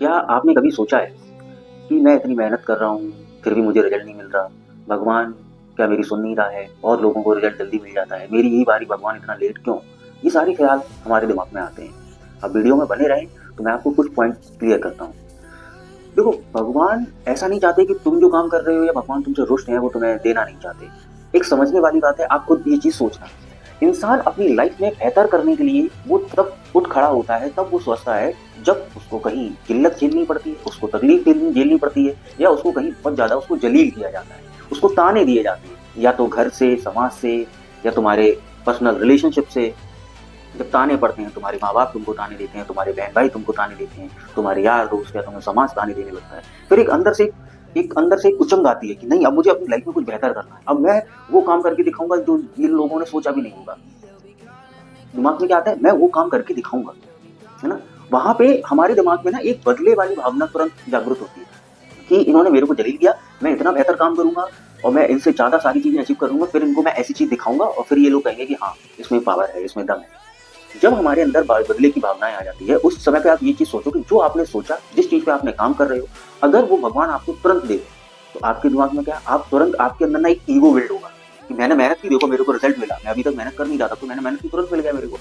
क्या आपने कभी सोचा है कि मैं इतनी मेहनत कर रहा हूँ, फिर भी मुझे रिजल्ट नहीं मिल रहा? भगवान क्या मेरी सुन नहीं रहा है? और लोगों को रिजल्ट जल्दी मिल जाता है, मेरी ही बारी, भगवान इतना लेट क्यों? ये सारे ख्याल हमारे दिमाग में आते हैं। अब वीडियो में बने रहें तो मैं आपको कुछ पॉइंट क्लियर करता हूँ। देखो, भगवान ऐसा नहीं चाहते कि तुम जो काम कर रहे हो या भगवान तुमसे रुष्ट है वो तुम्हें देना नहीं चाहते। एक समझने वाली बात है, आप खुद ये चीज सोचना। इंसान अपनी लाइफ में बेहतर करने के लिए वो तब उठ खड़ा होता है, तब वो सोचता है जब उसको कहीं किल्लत झेलनी पड़ती है, उसको तकलीफ झेलनी पड़ती है, या उसको कहीं बहुत ज्यादा उसको जलील किया जाता है, उसको ताने दिए जाते हैं, या तो घर से, समाज से, या तुम्हारे पर्सनल रिलेशनशिप से। जब ताने पड़ते हैं, तुम्हारे माँ बाप तुमको ताने देते हैं, तुम्हारे बहन भाई तुमको ताने देते हैं, तुम्हारे यार दोस्त या तुम्हें समाज ताने देने लगता है, फिर एक अंदर से एक उचंग आती है कि नहीं, अब मुझे अपनी लाइफ में कुछ बेहतर करना है, अब मैं वो काम करके दिखाऊंगा जो इन लोगों ने सोचा भी नहीं होगा। दिमाग में क्या आता है? मैं वो काम करके दिखाऊंगा, है ना? वहां पे हमारे दिमाग में ना एक बदले वाली भावना तुरंत जागृत होती है कि इन्होंने मेरे को जलील किया, मैं इतना बेहतर काम करूंगा और मैं इनसे ज्यादा सारी चीजें अचीव करूंगा, फिर इनको मैं ऐसी चीज दिखाऊंगा और फिर ये लोग कहेंगे कि हाँ, इसमें पावर है, इसमें दम है। जब हमारे अंदर बदले की भावनाएं आ जाती है, उस समय पे आप ये चीज सोचो कि जो आपने सोचा, जिस चीज पे आपने काम कर रहे हो, अगर वो भगवान आपको तुरंत दे दे, तो आपके दिमाग में क्या, आप तुरंत, आपके अंदर ना एक ईगो बिल्ड होगा कि मैंने मेहनत की, देखो मेरे को रिजल्ट मिला, मैं अभी तक मेहनत कर नहीं रहा था, तो मैंने मेहनत की, तुरंत मिल गया मेरे को।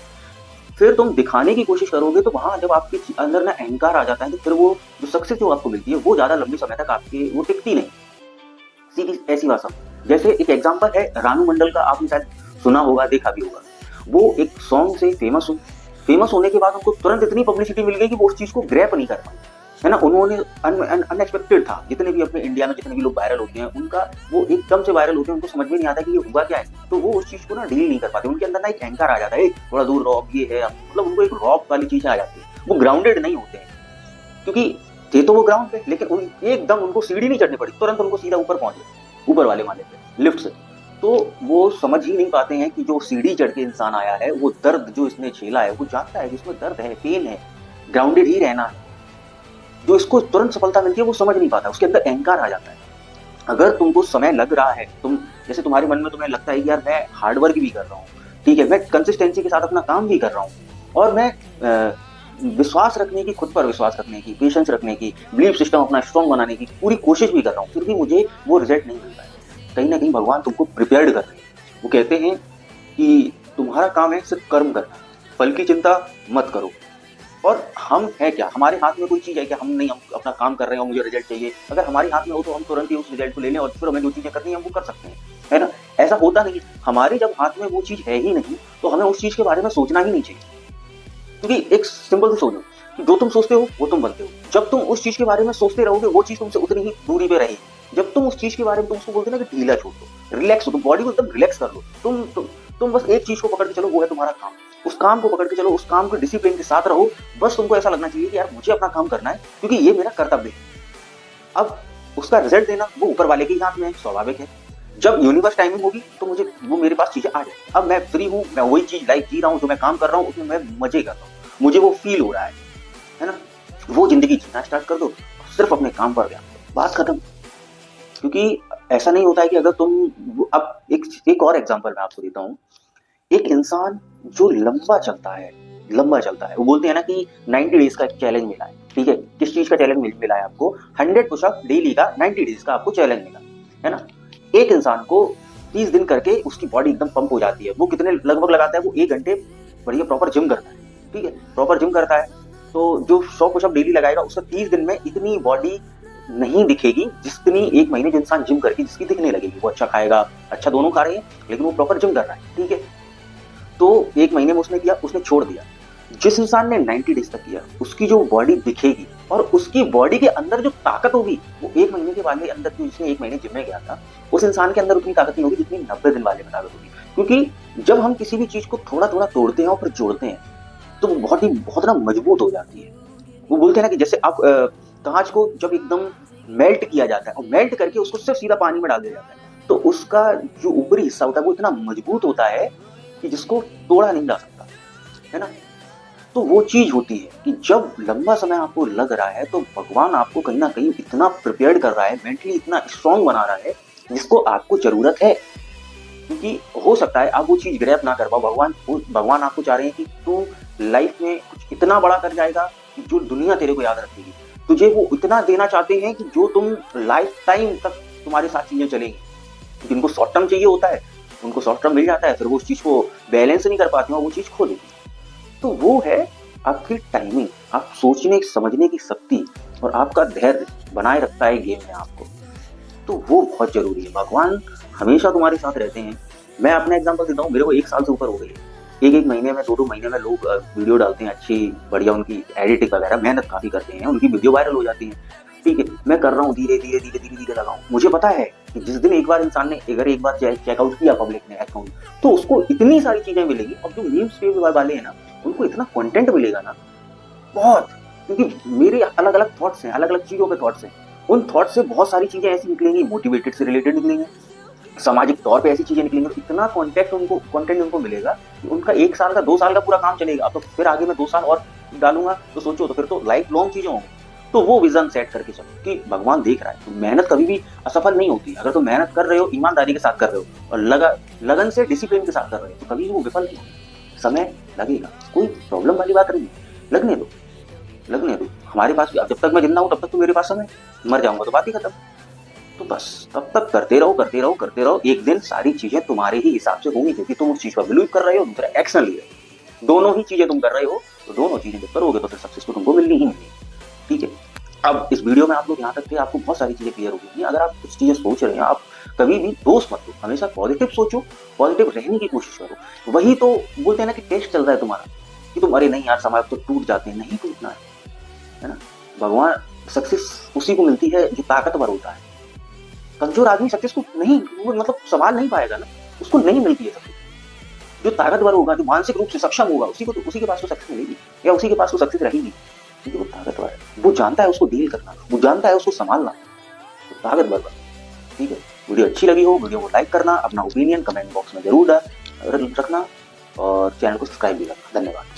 फिर तुम दिखाने की कोशिश करोगे, तो वहां जब आपके अंदर ना अहंकार आ जाता है, तो फिर वो जो सक्सेस जो आपको मिलती है वो ज्यादा लंबे समय तक आपके वो टिकती नहीं। सीधी ऐसी बात समझ। जैसे एक एग्जांपल है रानू मंडल का, आपने शायद सुना होगा, देखा भी होगा। वो एक सॉन्ग से फेमस होने के बाद उनको तुरंत इतनी पब्लिसिटी मिल गई कि वो उस चीज को ग्रैप नहीं कर पाए, है ना? उन्होंने अनएक्सपेक्टेड था। जितने भी अपने इंडिया में जितने भी लोग वायरल होते हैं, उनका वो एकदम से वायरल होते हैं, उनको समझ में नहीं आता कि ये हुआ क्या है, तो वो उस चीज को ना डील नहीं कर पाते। उनके अंदर ना एक अहंकार आ जाता है, थोड़ा दूर रॉब ये है, मतलब उनको एक रॉब वाली चीजें आ जाती है, वो ग्राउंडेड नहीं होते हैं। क्योंकि थे तो वो ग्राउंड पे, लेकिन एकदम उनको सीढ़ी नहीं चढ़नी पड़ी, तुरंत उनको सीधा ऊपर पहुंच गए, ऊपर वाले माले पे, लिफ्ट से। तो वो समझ ही नहीं पाते हैं कि जो सीढ़ी चढ़ के इंसान आया है, वो दर्द जो इसने झेला है, वो जानता है कि इसमें दर्द है, पेन है, ग्राउंडेड ही रहना है। जो इसको तुरंत सफलता मिलती है वो समझ नहीं पाता, उसके अंदर अहंकार आ जाता है। अगर तुमको समय लग रहा है, तुम जैसे तुम्हारे मन में तुम्हें लगता है कि यार मैं हार्डवर्क भी कर रहा हूँ, ठीक है, मैं कंसिस्टेंसी के साथ अपना काम भी कर रहा हूँ, और मैं विश्वास रखने की, खुद पर विश्वास रखने की, पेशेंस रखने की, बिलीफ सिस्टम अपना स्ट्रॉन्ग बनाने की पूरी कोशिश भी कर रहा हूँ, फिर भी मुझे वो रिजल्ट नहीं मिलता है। कहीं ना कहीं भगवान तुमको प्रिपेयर्ड कर रहे हैं। वो कहते हैं कि तुम्हारा काम है सिर्फ कर्म करना, फल की चिंता मत करो। और हम है क्या, हमारे हाथ में कोई चीज है क्या? हम नहीं, हम अपना काम कर रहे हैं और मुझे रिजल्ट चाहिए, अगर हमारे हाथ में हो तो हम तुरंत ही उस रिजल्ट को ले लें और फिर हमें जो चीजें करनी है हम वो कर सकते हैं, है ना? ऐसा होता नहीं। हमारे जब हाथ में वो चीज है ही नहीं, तो हमें उस चीज के बारे में सोचना ही नहीं चाहिए। क्योंकि एक सिंपल सी सोचो कि जो तुम सोचते हो वो तुम बनते हो। जब तुम उस चीज के बारे में सोचते रहोगे, वो चीज तुमसे उतनी ही दूरी पे रहेगी। जब तुम उस चीज के बारे में, तुम उसको बोलते ना कि ढीला छोड़ दो, रिलैक्स हो, तुम बॉडी को एकदम रिलैक्स कर लो, तुम बस एक चीज को पकड़ के चलो, वो है तुम्हारा काम। उस काम को पकड़ के चलो, उस काम को डिसिप्लिन के साथ रहो। बस तुमको ऐसा लगना चाहिए कि यार मुझे अपना काम करना है, क्योंकि ये मेरा कर्तव्य है। अब उसका रिजल्ट देना वो ऊपर वाले के हाथ में है, स्वाभाविक है। जब यूनिवर्स टाइमिंग होगी तो मुझे वो, मेरे पास चीजें आ जाए। अब मैं फ्री हूँ, मैं वही चीज लाइफ जी रहा हूँ, जो मैं काम कर रहा हूँ उसमें मैं मजे कर रहा हूँ, मुझे वो फील हो रहा है ना? वो जिंदगी जीना स्टार्ट कर दो, सिर्फ अपने काम पर ध्यान दो, बात खत्म। क्योंकि ऐसा नहीं होता है कि अगर तुम, अब एक और एग्जांपल मैं आपको देता हूँ। एक इंसान जो लंबा चलता है, वो बोलते हैं ना कि 90 डेज का एक चैलेंज मिला है, ठीक है? किस चीज का चैलेंज मिला है आपको? 100 पुशअप डेली का 90 डेज का आपको चैलेंज मिला है ना? एक इंसान को 30 दिन करके उसकी बॉडी एकदम पंप हो जाती है। वो कितने लगभग लगाता है? वो 1 घंटे बढ़िया प्रॉपर जिम करता है, ठीक है, प्रॉपर जिम करता है। तो जो 100 पुशअप डेली लगाएगा, उसका 30 दिन में इतनी बॉडी नहीं दिखेगी जितनी 1 महीने जो इंसान जिम करके जिसकी दिखने लगेगी। वो अच्छा खाएगा, अच्छा दोनों खा रहे हैं, लेकिन वो प्रॉपर जिम कर रहा है, ठीक है? तो 1 महीने में उसने किया, उसने छोड़ दिया। जिस इंसान ने 90 डेज तक किया, उसकी जो बॉडी दिखेगी और उसकी बॉडी के अंदर जो ताकत होगी, वो 1 महीने के वाले अंदर, जो जिसने 1 महीने जिम में गया था, उस इंसान के अंदर उतनी ताकत नहीं होगी जितनी 90 दिन वाले में ताकत होगी। क्योंकि जब हम किसी भी चीज को थोड़ा थोड़ा तोड़ते हैं और फिर जोड़ते हैं, तो वो बहुत ना मजबूत हो जाती है। वो बोलते हैं ना कि जैसे आप कांच को जब एकदम मेल्ट किया जाता है और मेल्ट करके उसको सिर्फ सीधा पानी में डाल दिया जाता है, तो उसका जो ऊपरी हिस्सा होता है वो इतना मजबूत होता है कि जिसको तोड़ा नहीं जा सकता, है ना? तो वो चीज होती है कि जब लंबा समय आपको लग रहा है, तो भगवान आपको कहीं ना कहीं इतना प्रिपेयर्ड कर रहा है, मेंटली इतना स्ट्रांग बना रहा है, जिसको आपको जरूरत है। क्योंकि हो सकता है आप वो चीज ग्रैब ना कर पाओ। भगवान आपको चाह रहे हैं कि तू लाइफ में कुछ इतना बड़ा कर जाएगा कि जो दुनिया तेरे को याद रखेगी। तुझे वो इतना देना चाहते हैं कि जो तुम लाइफ टाइम तक तुम्हारे साथ चीजें चलेंगी। जिनको शॉर्ट टर्म चाहिए होता है उनको शॉर्ट टर्म मिल जाता है, फिर वो उस चीज को बैलेंस नहीं कर पाते हैं, वो चीज खो देती है। तो वो है आपकी टाइमिंग, आप सोचने समझने की शक्ति और आपका धैर्य बनाए रखता है गेम में आपको। तो वो बहुत जरूरी है। भगवान हमेशा तुम्हारे साथ रहते हैं। मैं अपना एग्जांपल देता हूँ, मेरे को 1 साल से ऊपर हो गई है। एक महीने में 2 महीने में लोग वीडियो डालते हैं अच्छी बढ़िया, उनकी एडिटिंग वगैरह मेहनत काफी करते हैं, उनकी वीडियो वायरल हो जाती है। ठीक है, मैं कर रहा हूँ धीरे धीरे लगाऊं। मुझे पता है कि जिस दिन एक बार इंसान ने अगर एक बार चेकआउट किया पब्लिक ने अकाउंट, तो उसको इतनी सारी चीजें मिलेगी। और जो मीम्स पे वाले हैं ना, उनको इतना कंटेंट मिलेगा ना बहुत, क्योंकि मेरे अलग अलग थॉट्स हैं, अलग अलग चीजों पे थॉट्स हैं। उन थॉट से बहुत सारी चीजें ऐसी निकलेंगी, मोटिवेटेड से रिलेटेड निकलेंगे, सामाजिक तौर पे ऐसी चीजें निकलेंगी। इतना कंटेंट उनको मिलेगा कि उनका 1 साल का 2 साल का पूरा काम चलेगा। अब तो फिर आगे मैं 2 साल और डालूंगा तो सोचो, तो फिर तो लाइफ लॉन्ग चीजें होंगी। तो वो विजन सेट करके चलो कि भगवान देख रहा है। तो मेहनत कभी भी असफल नहीं होती। अगर तुम मेहनत कर रहे हो, ईमानदारी के साथ कर रहे हो और लगन से डिसिप्लिन के साथ कर रहे हो, तो कभी वो विफल नहीं होगी। समय लगेगा, कोई प्रॉब्लम वाली बात नहीं, लगने दो। हमारे पास जब तक मैं जिंदा हूं तब तक तो मेरे पास समय, मर जाऊंगा तो बात ही खत्म। तो बस तब तक करते रहो। एक दिन सारी चीजें तुम्हारे ही हिसाब से होंगी, क्योंकि तुम उस चीज पर बिलीव कर रहे हो, दूसरा एक्शन ले रहे हो। दोनों ही चीजें तुम कर रहे हो, तो दोनों चीजें जब करोगे तो फिर सक्सेस तो तुमको मिलनी ही मिलेगी। ठीक है, अब इस वीडियो में आप लोग यहाँ तक थे, आपको बहुत सारी चीजें क्लियर हो गई। अगर आप कुछ चीजें सोच रहे हैं, आप कभी भी दोष मत दो, हमेशा पॉजिटिव सोचो, पॉजिटिव रहने की कोशिश करो। वही तो बोलते हैं ना कि टेस्ट चल रहा है तुम्हारा, कि तुम अरे नहीं यार समाज तो टूट जाते हैं, नहीं टूटना है ना। भगवान सक्सेस उसी को मिलती है जो ताकतवर होता है। कमजोर आदमी सक्सेस को नहीं, मतलब संभाल नहीं पाएगा ना, उसको नहीं मिलती है सक्सेस। जो ताकतवर होगा, जो मानसिक रूप से सक्षम होगा, उसी के पास तो सक्सेस मिलेगी, या उसी के पास तो सक्सेस रहेगी, क्योंकि वो ताकतवर है। वो जानता है उसको डील करना, वो जानता है उसको संभालना, तो ताकतवर बन। ठीक है, वीडियो अच्छी लगी हो, वीडियो को लाइक करना, अपना ओपिनियन कमेंट बॉक्स में जरूर रखना और चैनल को सब्सक्राइब भी करना। धन्यवाद।